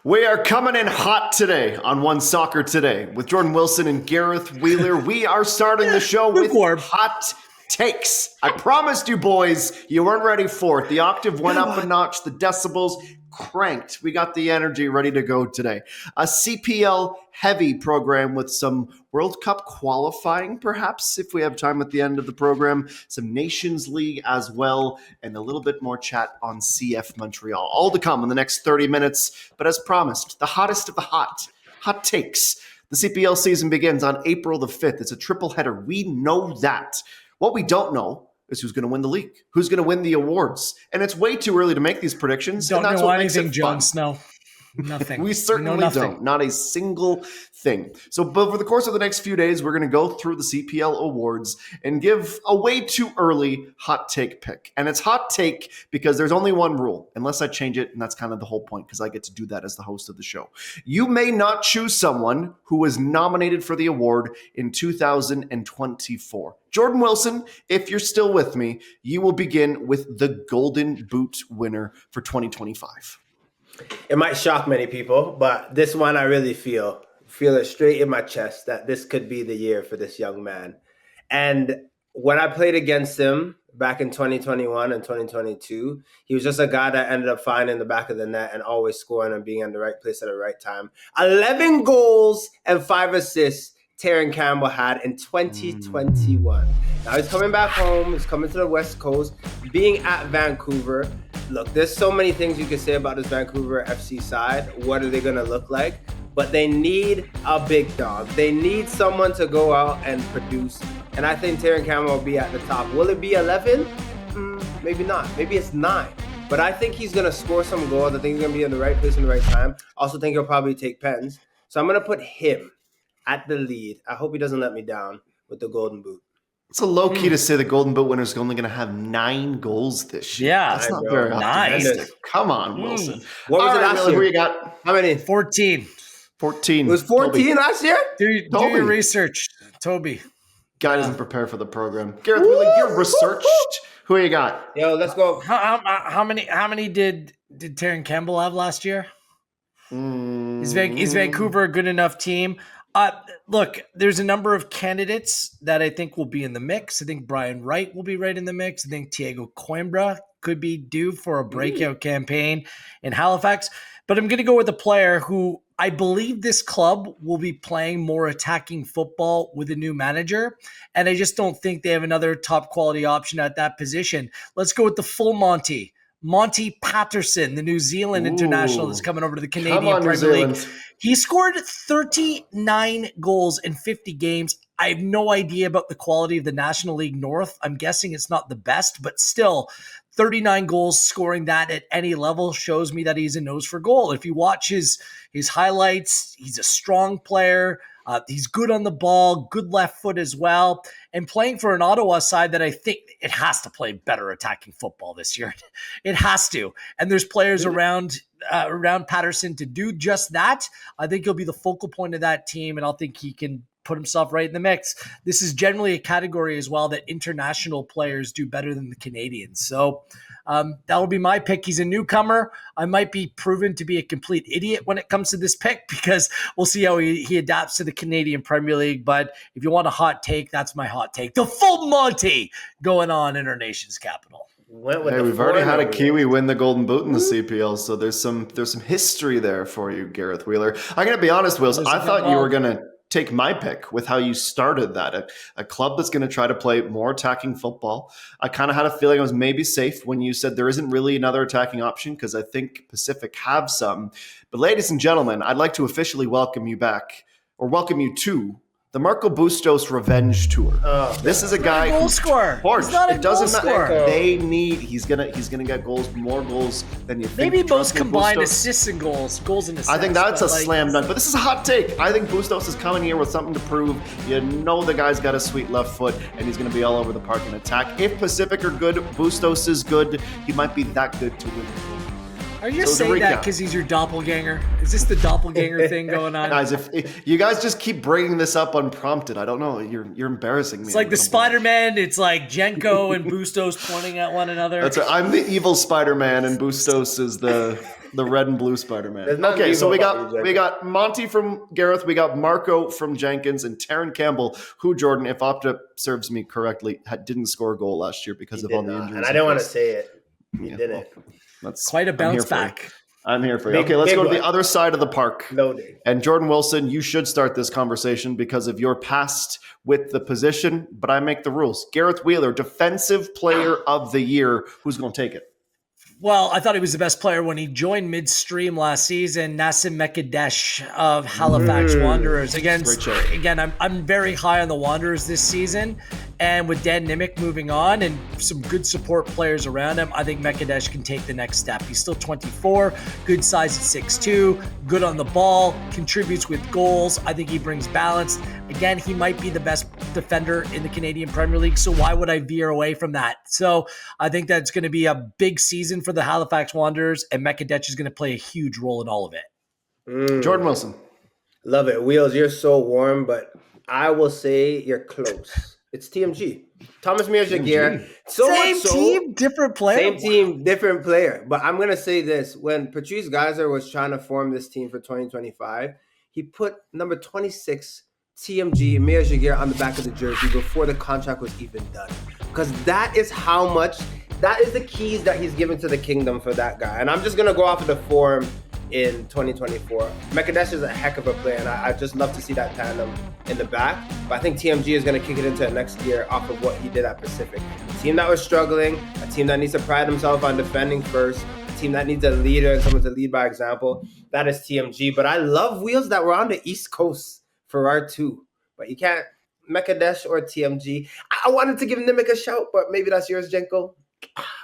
We are coming in hot today on One Soccer Today with Jordan Wilson and Gareth Wheeler. We are starting the show with hot takes. I promised you boys, you weren't ready for it. The octave went up a notch, the decibels cranked. We got the energy ready to go today. A CPL heavy program with some World Cup qualifying, perhaps, if we have time at the end of the program, some Nations League as well, and a little bit more chat on CF Montreal. All to come in the next 30 minutes. But as promised, the hottest of the hot takes. The CPL season begins on April the 5th. It's a triple header. We know that. What we don't know is who's going to win the league, who's going to win the awards. And it's way too early to make these predictions. Don't and that's know what makes anything, it Jon fun. Snow. Nothing. We certainly don't. Not a single thing. So over the course of the next few days, we're going to go through the CPL awards and give a way too early hot take pick. And it's hot take because there's only one rule, unless I change it. And that's kind of the whole point because I get to do that as the host of the show. You may not choose someone who was nominated for the award in 2024. Jordan Wilson, if you're still with me, you will begin with the Golden Boot winner for 2025. It might shock many people, but this one I really feel it straight in my chest that this could be the year for this young man. And when I played against him back in 2021 and 2022, he was just a guy that ended up finding the back of the net and always scoring and being in the right place at the right time. 11 goals and 5 assists Terran Campbell had in 2021. Now he's coming back home. He's coming to the West Coast, being at Vancouver. Look, there's so many things you could say about this Vancouver FC side. What are they going to look like? But they need a big dog. They need someone to go out and produce. And I think Terran Campbell will be at the top. Will it be 11? Maybe not. Maybe it's 9. But I think he's going to score some goals. I think he's going to be in the right place in the right time. Also think he'll probably take pens. So I'm going to put him at the lead. I hope he doesn't let me down with the Golden Boot. It's a low key to say the Golden Boot winner is only going to have 9 goals this year. Yeah, that's not very optimistic. Come on, Wilson. What was it last year? Who you got? How many? 14. 14. It was 14 last year? Do your research, Toby. Guy doesn't prepare for the program. Gareth Wheeler, you're researched. Who you got? Yo, let's go. How many did Terran Campbell have last year? Is Vancouver a good enough team? Look, there's a number of candidates that I think will be in the mix. I think Brian Wright will be right in the mix. I think Thiago Coimbra could be due for a breakout campaign in Halifax. But I'm going to go with a player who I believe this club will be playing more attacking football with a new manager. And I just don't think they have another top quality option at that position. Let's go with the full Monty. Monty Patterson, the New Zealand international that's coming over to the Canadian Premier League. He scored 39 goals in 50 games. I have no idea about the quality of the National League North. I'm guessing it's not the best, but still 39 goals, scoring that at any level shows me that he's a nose for goal. If you watch his highlights, he's a strong player. He's good on the ball, good left foot as well, and playing for an Ottawa side that I think it has to play better attacking football this year. It has to. And there's players around Patterson to do just that. I think he'll be the focal point of that team, and I think he can put himself right in the mix. This is generally a category as well that international players do better than the Canadians. So that would be my pick. He's a newcomer. I might be proven to be a complete idiot when it comes to this pick because we'll see how he adapts to the Canadian Premier League. But if you want a hot take, that's my hot take. The full Monty going on in our nation's capital. We've already had a Kiwi win the Golden Boot in the CPL, so there's some history there for you, Gareth Wheeler. I'm going to be honest, Wilson. I thought you were going to take my pick with how you started that. A club that's going to try to play more attacking football. I kind of had a feeling I was maybe safe when you said there isn't really another attacking option because I think Pacific have some. But ladies and gentlemen, I'd like to officially welcome you back or welcome you to the Marco Bustos Revenge Tour. This is a guy goal scorer. He's not a goal scorer. He's gonna get goals, more goals than you think. Maybe most combined assists and goals and assists. I think that's a slam dunk. But this is a hot take. I think Bustos is coming here with something to prove. You know the guy's got a sweet left foot, and he's gonna be all over the park in attack. If Pacific are good, Bustos is good. He might be that good to win. Are you saying that because he's your doppelganger? Is this the doppelganger thing going on? Guys, if you guys just keep bringing this up unprompted, I don't know. You're embarrassing me. It's like the Spider-Man. It's like Jenko and Bustos pointing at one another. That's right. I'm the evil Spider-Man, and Bustos is the The red and blue Spider-Man. There's nothing Okay, so evil we got Monty from Gareth, we got Marco from Jenkins, and Taron Campbell, who, Jordan, if Opta serves me correctly, didn't score a goal last year because of all the injuries. And I didn't want to say it. He didn't. Well, that's quite a bounce back. I'm here for you. Okay, let's go to the other side of the park. Loading. And Jordan Wilson, you should start this conversation because of your past with the position, but I make the rules. Gareth Wheeler, Defensive Player of the Year. Who's going to take it? Well, I thought he was the best player when he joined midstream last season. Nassim Mekadesh of Halifax Wanderers. Again, I'm very high on the Wanderers this season. And with Dan Nimick moving on and some good support players around him, I think Mekadesh can take the next step. He's still 24, good size at 6'2", good on the ball, contributes with goals. I think he brings balance. Again, he might be the best defender in the Canadian Premier League, so why would I veer away from that? So I think that's going to be a big season for the Halifax Wanderers, and Mekadesh is going to play a huge role in all of it. Jordan Wilson. Love it. Wheels, you're so warm, but I will say you're close. It's TMG. Thomas Mir-Jagir. Same team, different player? Same team, different player. But I'm going to say this. When Patrice Geyser was trying to form this team for 2025, he put number 26, TMG, Mir-Jagir, on the back of the jersey before the contract was even done. Because that is how much, that is the keys that he's given to the kingdom for that guy. And I'm just going to go off of the form in 2024. Mekadesh is a heck of a player, and I just love to see that tandem in the back. But I think TMG is going to kick it into next year off of what he did at Pacific. A team that was struggling, a team that needs to pride themselves on defending first, a team that needs a leader and someone to lead by example. That is TMG. But I love Wheels that we're on the East Coast for our two. But you can't Mekadesh or TMG. I wanted to give Nimick a shout, but maybe that's yours, Jenko.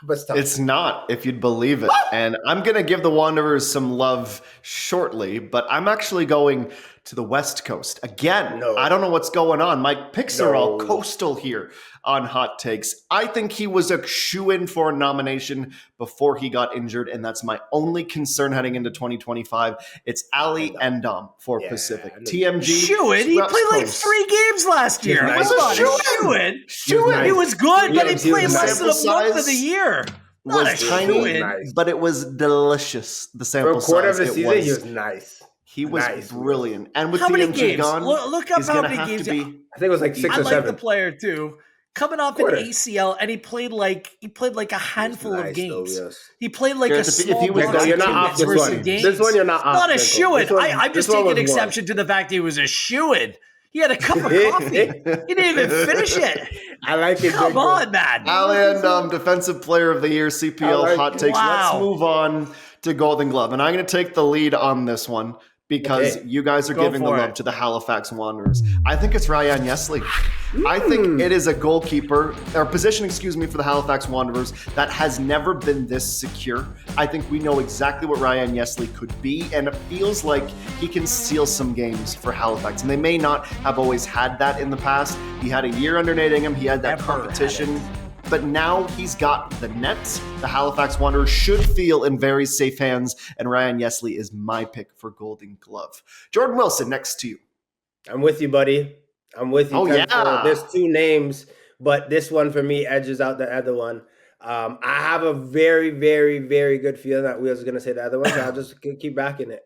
But it's not, if you'd believe it. And I'm going to give the Wanderers some love shortly, but I'm actually going to the West Coast. Again, I don't know what's going on. My picks are all coastal here on Hot Takes. I think he was a shoo-in for a nomination before he got injured, and that's my only concern heading into 2025. It's Ali Endom for Pacific. TMG. Shoo-in? He played like 3 games last year. Nice. What's a shoo-in? Shoo-in. He was good, but he played less than a month of the year. Not was tiny, but it was delicious. The sample size. For a quarter of the season, he was nice. He was brilliant. And with how many TMG games? gone, look up how many games. I think it was like 6 or 7. I like the player too. Coming off an ACL, and he played like a handful of games. Though, yes. He played like a small. You're not off this one. This one you're not off. Not a shoo-in. I'm just taking exception to the fact he was a shoo-in. He had a cup of coffee. He didn't even finish it. I like it. Come on, man. Ali Endom, Defensive Player of the Year, CPL Hot Takes. Wow. Let's move on to Golden Glove. And I'm going to take the lead on this one because you guys are giving the love to the Halifax Wanderers. I think it's Ryan Yesley. I think it is a goalkeeper, or position, for the Halifax Wanderers that has never been this secure. I think we know exactly what Ryan Yesley could be, and it feels like he can steal some games for Halifax. And they may not have always had that in the past. He had a year under Nate Ingham. He had that competition. But now he's got the net. The Halifax Wanderers should feel in very safe hands, and Ryan Yesley is my pick for Golden Glove. Jordan Wilson, next to you. I'm with you, buddy. I'm with you. Oh, yeah. There's 2 names, but this one for me edges out the other one. I have a very, very, very good feeling that Wheels is going to say the other one, so I'll just keep backing it.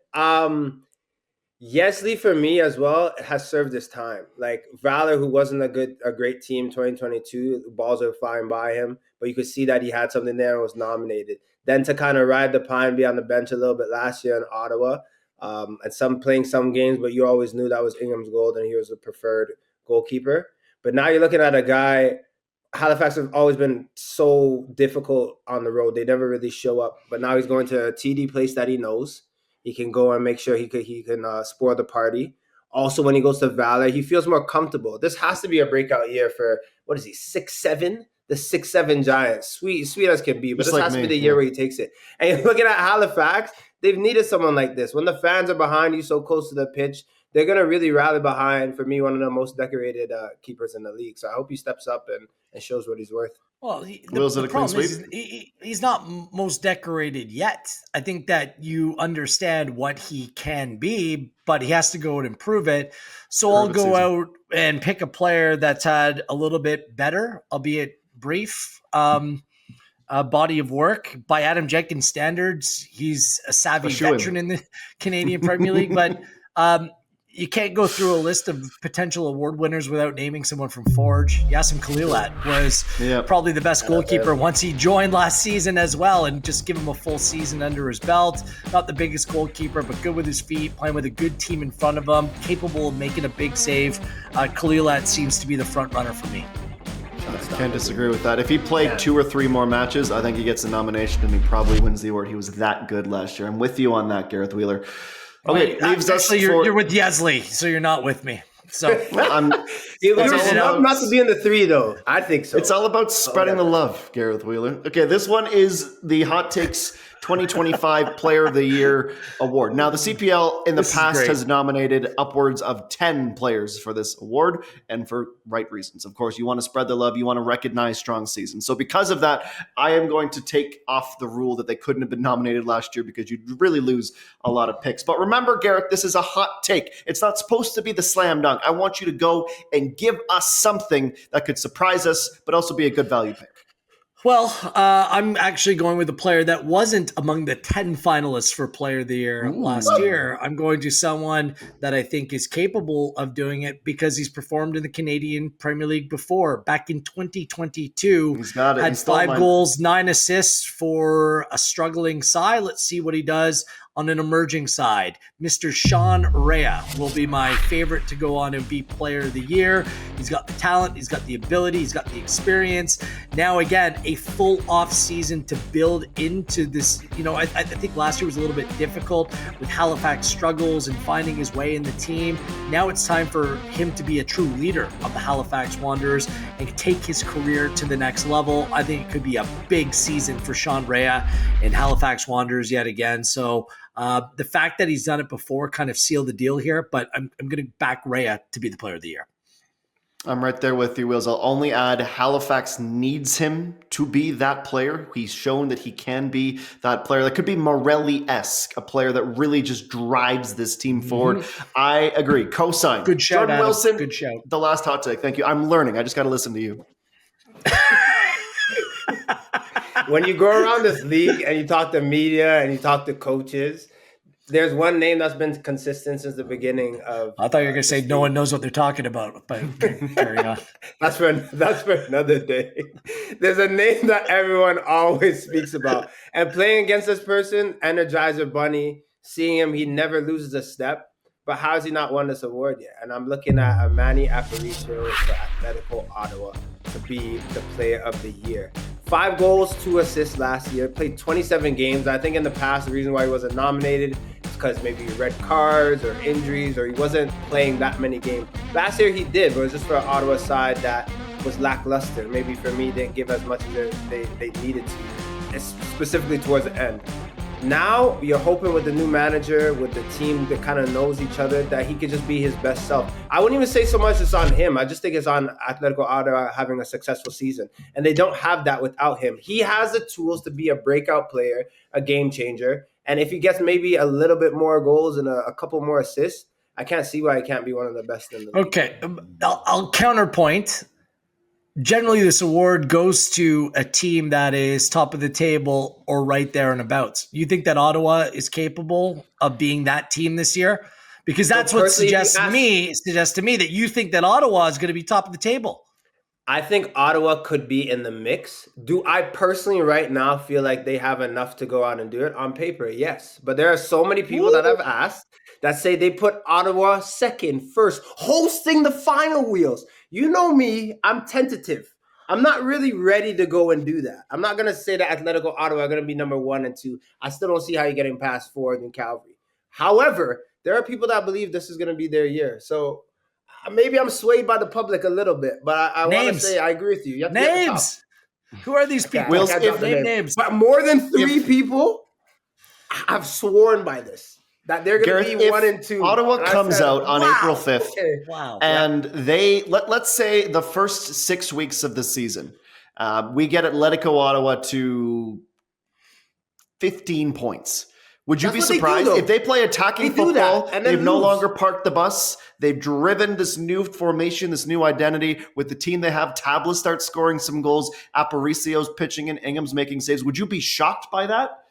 Yesley for me as well has served his time. Like Valor, who wasn't a great team 2022, the balls are flying by him, but you could see that he had something there and was nominated. Then to kind of ride the pine, be on the bench a little bit last year in Ottawa, and playing some games, but you always knew that was Ingham's goal and he was the preferred goalkeeper. But now you're looking at a guy. Halifax have always been so difficult on the road; they never really show up. But now he's going to a TD place that he knows. He can go and make sure he can spoil the party. Also, when he goes to Valor, he feels more comfortable. This has to be a breakout year for, what is he, 6'7"? The 6'7" giant. Sweet as can be, but just this like has to be the year where he takes it. And you're looking at Halifax, they've needed someone like this. When the fans are behind you so close to the pitch, they're going to really rally behind, for me, one of the most decorated keepers in the league. So I hope he steps up and shows what he's worth. Well, the problem is he's not most decorated yet. I think that you understand what he can be, but he has to go and improve it. So I'll go out and pick a player that's had a little bit better, albeit brief. body of work by Adam Jenkins standards. He's a savvy veteran in the Canadian Premier League, but you can't go through a list of potential award winners without naming someone from Forge. Yassim Khalilat was probably the best goalkeeper once he joined last season as well, and just give him a full season under his belt. Not the biggest goalkeeper, but good with his feet, playing with a good team in front of him, capable of making a big save. Khalilat seems to be the front runner for me. I can't disagree with that. If he played 2 or 3 more matches, I think he gets a nomination and he probably wins the award. He was that good last year. I'm with you on that, Gareth Wheeler. Okay, leaves us you're with Yesley, so you're not with me. So I'm not to be in the 3 though. I think so. It's all about spreading the love, Gareth Wheeler. Okay, this one is the Hot Takes 2025 Player of the Year award. Now, the CPL in the past has nominated upwards of 10 players for this award, and for right reasons. Of course, you want to spread the love. You want to recognize strong seasons. So because of that, I am going to take off the rule that they couldn't have been nominated last year, because you'd really lose a lot of picks. But remember, Gareth, this is a hot take. It's not supposed to be the slam dunk. I want you to go and give us something that could surprise us, but also be a good value pick. Well, I'm actually going with a player that wasn't among the 10 finalists for Player of the Year last year. I'm going to someone that I think is capable of doing it because he's performed in the Canadian Premier League before. Back in 2022, he's got it. Had 5 goals, 9 assists for a struggling side. Let's see what he does on an emerging side. Mr. Sean Rea will be my favorite to go on and be Player of the Year. He's got the talent, he's got the ability, he's got the experience. Now, again, a full off season to build into this. I think last year was a little bit difficult with Halifax struggles and finding his way in the team. Now it's time for him to be a true leader of the Halifax Wanderers and take his career to the next level. I think it could be a big season for Sean Rea and Halifax Wanderers yet again. So the fact that he's done it before kind of sealed the deal here, but I'm going to back Rea to be the Player of the Year. I'm right there with you, Wills. I'll only add Halifax needs him to be that player. He's shown that he can be that player. That could be Morelli-esque, a player that really just drives this team forward. I agree. Co-sign. Good shout, Jordan Adam. Wilson, good shout. The last hot take. Thank you. I'm learning. I just got to listen to you. When you go around this league and you talk to media and you talk to coaches, there's one name that's been consistent since the beginning of. I thought you were going to say no one knows what they're talking about, but carry on. That's for another day. There's a name that everyone always speaks about. And playing against this person, Energizer Bunny, seeing him, he never loses a step. But how has he not won this award yet? And I'm looking at Manny Aparicio for Atletico Ottawa to be the Player of the Year. 5 goals, 2 assists last year. Played 27 games. I think in the past, the reason why he wasn't nominated is because maybe red cards or injuries, or he wasn't playing that many games. Last year he did, but it was just for an Ottawa side that was lackluster. Maybe for me, didn't give as much as they needed to, specifically towards the end. Now you're hoping with the new manager, with the team that kind of knows each other, that he could just be his best self. I wouldn't even say so much it's on him. I just think it's on Atletico Ottawa having a successful season. And they don't have that without him. He has the tools to be a breakout player, a game changer. And if he gets maybe a little bit more goals and a couple more assists, I can't see why he can't be one of the best in the league. Okay, I'll counterpoint. Generally, this award goes to a team that is top of the table or right there and abouts. You think that Ottawa is capable of being that team this year? Because that's what suggests to me that you think that Ottawa is going to be top of the table. I think Ottawa could be in the mix. Do I personally right now feel like they have enough to go out and do it? On paper, yes. But there are so many people that I've asked that say they put Ottawa second, first, hosting the final wheels. You know me, I'm tentative. I'm not really ready to go and do that. I'm not going to say that Atletico Ottawa are going to be number 1 and 2. I still don't see how you're getting past Ford and Calgary. However, there are people that believe this is going to be their year. So maybe I'm swayed by the public a little bit, but I want to say I agree with you. You have to names. Who are these people? Names. But more than 3 people, I've sworn by this. That they're going to be 1 and 2. Ottawa comes out on April 5th. Okay. Wow. And they, let's say the first 6 weeks of the season, we get Atletico Ottawa to 15 points. Would you That's be what they do, surprised though. if they play attacking They do that, football? and then They've no lose. longer parked the bus. They've driven this new formation, this new identity with the team they have. Tabla starts scoring some goals. Aparicio's pitching in. Ingham's making saves. Would you be shocked by that?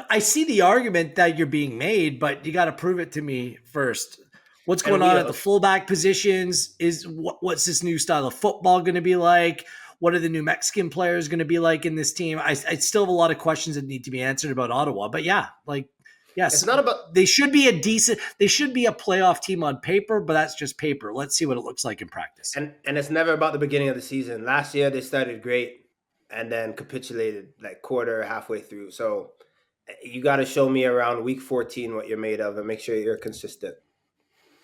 I see the argument that you're being made, but you got to prove it to me first. What's going And on we at the fullback positions? What's this new style of football going to be like? What are the new Mexican players going to be like in this team? I still have a lot of questions that need to be answered about Ottawa. But yeah, yes, it's not about they should be they should be a playoff team on paper, but that's just paper. Let's see what it looks like in practice. and it's never about the beginning of the season. Last year they started great and then capitulated like halfway through. So you got to show me around week 14 what you're made of and make sure you're consistent.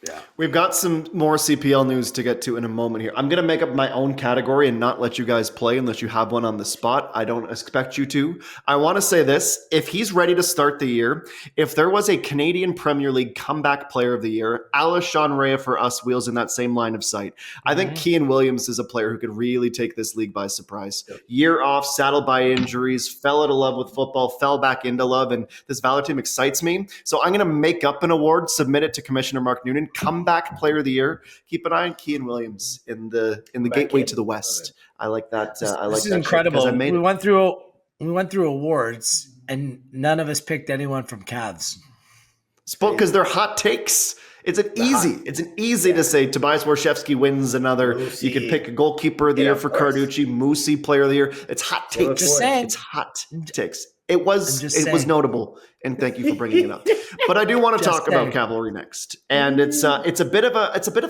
Yeah. We've got some more CPL news to get to in a moment here. I'm going to make up my own category and not let you guys play unless you have one on the spot. I don't expect you to. I want to say this. If he's ready to start the year, if there was a Canadian Premier League comeback player of the year, Alishon Rea for us wheels in that same line of sight. I think Kean Williams is a player who could really take this league by surprise. Year off, saddled by injuries, fell out of love with football, fell back into love, and this Valor team excites me. So I'm going to make up an award, submit it to Commissioner Mark Noonan, comeback player of the year. Keep an eye on Kean Williams in the gateway to the West. I like that. This is incredible. We went through awards, and none of us picked anyone from Cavs. Because they're hot takes. It's an easy to say Tobias Warshevsky wins another. Moosey. You could pick a goalkeeper of the year for Carducci, Moosey player of the year. It's hot takes. Just saying. It's hot takes. It was notable, and thank you for bringing it up. But I do want to talk about Cavalry next, and it's a bit of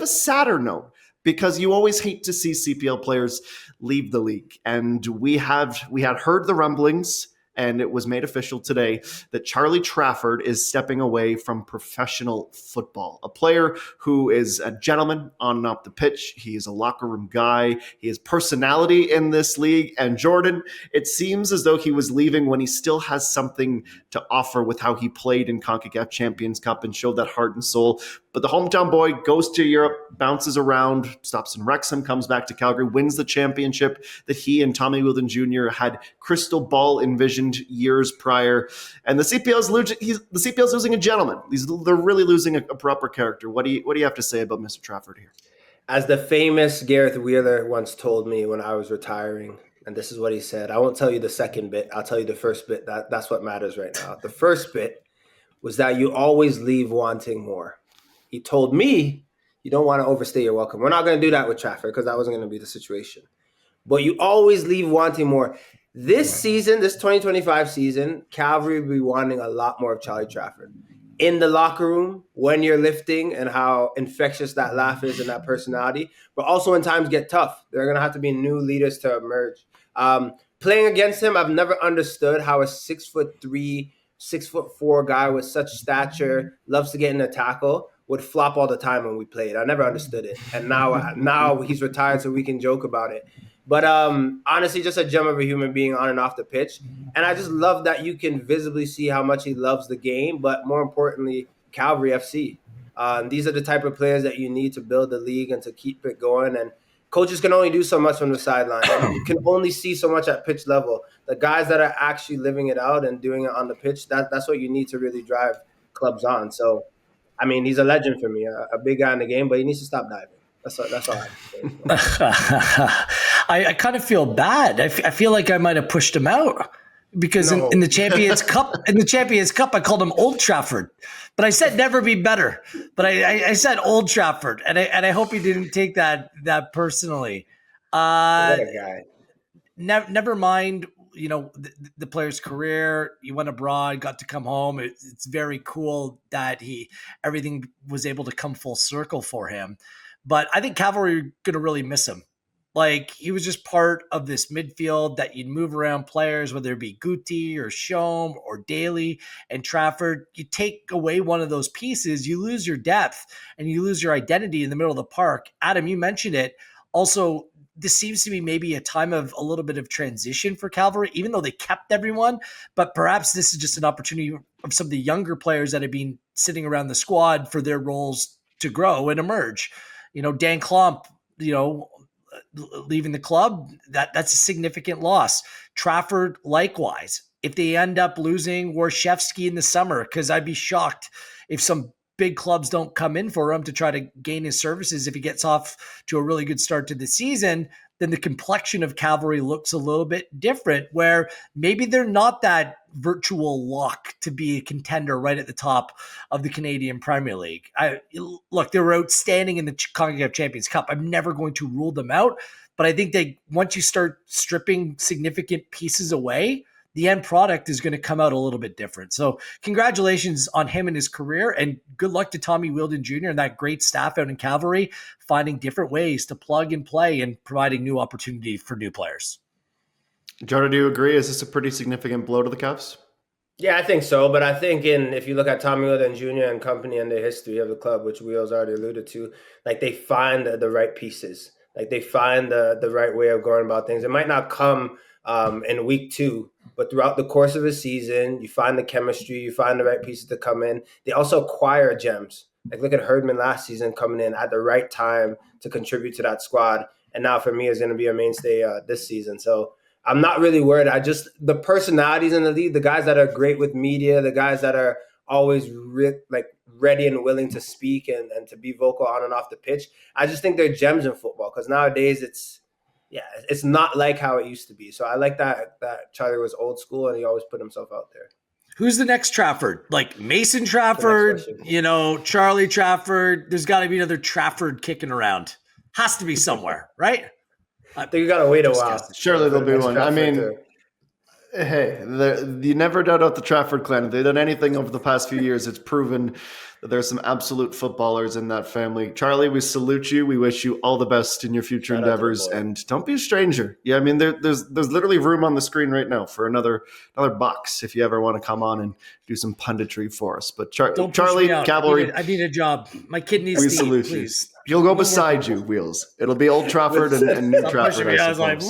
a sadder note because you always hate to see CPL players leave the league, and we had heard the rumblings. And it was made official today that Charlie Trafford is stepping away from professional football. A player who is a gentleman on and off the pitch. He is a locker room guy. He has personality in this league. And Jordan, it seems as though he was leaving when he still has something to offer with how he played in CONCACAF Champions Cup and showed that heart and soul. But the hometown boy goes to Europe, bounces around, stops in Wrexham, comes back to Calgary, wins the championship that he and Tommy Wheeldon Jr. had crystal ball envisioned years prior. And the CPL is losing a gentleman. They're really losing a proper character. What do you have to say about Mr. Trafford here? As the famous Gareth Wheeler once told me when I was retiring, and this is what he said. I won't tell you the second bit. I'll tell you the first bit. That's what matters right now. The first bit was that you always leave wanting more. He told me, you don't want to overstay your welcome. We're not going to do that with Trafford because that wasn't going to be the situation. But you always leave wanting more. This season, this 2025 season, Calvary will be wanting a lot more of Charlie Trafford. In the locker room, when you're lifting and how infectious that laugh is and that personality, but also when times get tough. There are going to have to be new leaders to emerge. Playing against him, I've never understood how a 6'3", 6'4" guy with such stature, loves to get in a tackle, would flop all the time when we played. I never understood it. And now he's retired so we can joke about it. But honestly, just a gem of a human being on and off the pitch. And I just love that you can visibly see how much he loves the game, but more importantly, Calvary FC. These are the type of players that you need to build the league and to keep it going. And coaches can only do so much from the sideline. You can only see so much at pitch level. The guys that are actually living it out and doing it on the pitch, that's what you need to really drive clubs on. So, I mean, he's a legend for me, a big guy in the game, but he needs to stop diving. That's all I have to say. I kind of feel bad. I feel like I might have pushed him out because in the Champions Cup, I called him Old Trafford, but I said never be better. But I said Old Trafford, and I hope he didn't take that personally. What a guy. Never mind. You know, the player's career, he went abroad, got to come home. It's very cool that everything was able to come full circle for him. But I think Cavalry are going to really miss him. Like, he was just part of this midfield that you'd move around players, whether it be Guti or Shome or Daly and Trafford. You take away one of those pieces, you lose your depth and you lose your identity in the middle of the park. Adam, you mentioned it. Also, this seems to be maybe a time of a little bit of transition for Cavalry, even though they kept everyone. But perhaps this is just an opportunity of some of the younger players that have been sitting around the squad for their roles to grow and emerge. You know, Dan Klomp, leaving the club, that's a significant loss. Trafford, likewise. if they end up losing Warshevsky in the summer, because I'd be shocked if some big clubs don't come in for him to try to gain his services. If he gets off to a really good start to the season, then the complexion of Cavalry looks a little bit different, where maybe they're not that virtual lock to be a contender right at the top of the Canadian Premier League. Look, they were outstanding in the CONCACAF Champions Cup. I'm never going to rule them out, but I think once you start stripping significant pieces away, the end product is going to come out a little bit different. So congratulations on him and his career, and good luck to Tommy Wheeldon Jr. and that great staff out in Cavalry, finding different ways to plug and play and providing new opportunity for new players. Jordan, do you agree? Is this a pretty significant blow to the Cavs? Yeah, I think so. But I think if you look at Tommy Wheeldon Jr. and company and the history of the club, which Wheels already alluded to, like they find the right pieces. Like they find the right way of going about things. It might not come in week 2, but throughout the course of the season, you find the chemistry, you find the right pieces to come in. They also acquire gems. Like look at Herdman last season coming in at the right time to contribute to that squad. And now for me is going to be a mainstay this season. So I'm not really worried. The personalities in the league, the guys that are great with media, the guys that are always ready and willing to speak and to be vocal on and off the pitch. I just think they're gems in football because nowadays it's not like how it used to be. So I like that Charlie was old school and he always put himself out there. Who's the next Trafford? Like Mason Trafford, Charlie Trafford. There's got to be another Trafford kicking around. Has to be somewhere, right? I think you got to wait a while. Surely there'll be one. Trafford I mean, hey, you never doubt out the Trafford clan. If they've done anything over the past few years, it's proven that there's some absolute footballers in that family. Charlie, we salute you. We wish you all the best in your future endeavors, and don't be a stranger. Yeah, I mean, there's literally room on the screen right now for another box if you ever want to come on and do some punditry for us. But Charlie, Cavalry, I need a job. My kid needs to eat, please. He'll go beside you, Wheels. It'll be Old Trafford and New Trafford. I was like,